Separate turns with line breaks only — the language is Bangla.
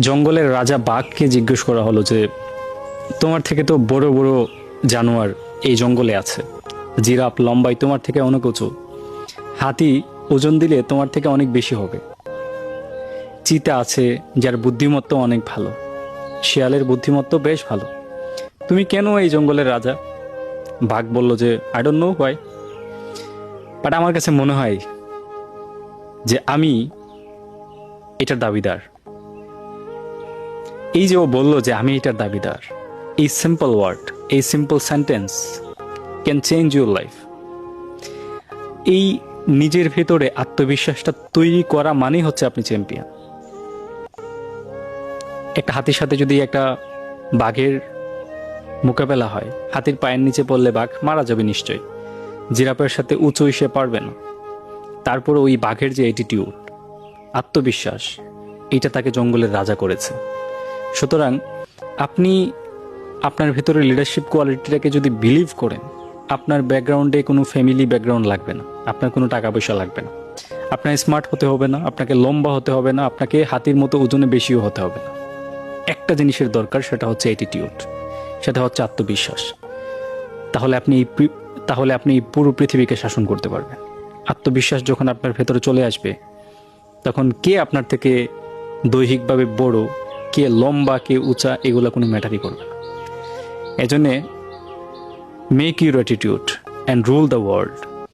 জঙ্গলের রাজা বাঘকে জিজ্ঞেস করা হলো যে তোমার থেকে তো বড় বড় জানোয়ার এই জঙ্গলে আছে, জিরাফ লম্বাই তোমার থেকে অনেক উঁচু, হাতি ওজন দিলে তোমার থেকে অনেক বেশি হবে, চিতা আছে যার বুদ্ধিমত্তা অনেক ভালো, শিয়ালের বুদ্ধিমত্তা বেশ ভালো, তুমি কেন এই জঙ্গলের রাজা? বাঘ বলল যে I don't know why, but আমার কাছে মনে হয় যে আমি এটার দাবিদার। এই যে ও বলল যে আমি এটার দাবিদার, এই সিম্পল ওয়ার্ড, এই simple sentence can change your life. এই নিজের ভেতরে আত্মবিশ্বাসটা তৈরি করা মানেই হচ্ছে আপনি চ্যাম্পিয়ন। একটা হাতির সাথে যদি একটা বাঘের মোকাবেলা হয়, হাতির পায়ের নিচে পড়লে বাঘ মারা যাবে নিশ্চয়ই, জিরাফের সাথে উঁচু সে পারবে না। তারপরে ওই বাঘের যে অ্যাটিটিউড, আত্মবিশ্বাস, এটা তাকে জঙ্গলের রাজা করেছে। সুতরাং আপনি আপনার ভেতরে লিডারশিপ কোয়ালিটিটাকে যদি বিলিভ করেন, আপনার ব্যাকগ্রাউন্ডে কোনো ফ্যামিলি ব্যাকগ্রাউন্ড লাগবে না, আপনার কোনো টাকা পয়সা লাগবে না, আপনার স্মার্ট হতে হবে না, আপনাকে লম্বা হতে হবে না, আপনাকে হাতির মতো ওজনে বেশিও হতে হবে না। একটা জিনিসের দরকার, সেটা হচ্ছে অ্যাটিটিউড, সেটা হচ্ছে আত্মবিশ্বাস। তাহলে আপনি এই পুরো পৃথিবীকে শাসন করতে পারবেন। আত্মবিশ্বাস যখন আপনার ভেতরে চলে আসবে, তখন কে আপনার থেকে দৈহিকভাবে বড়, কে লম্বা, কে উঁচা, এগুলো কোনো ম্যাটারই করবে না। এজন্যে make your attitude and rule the world.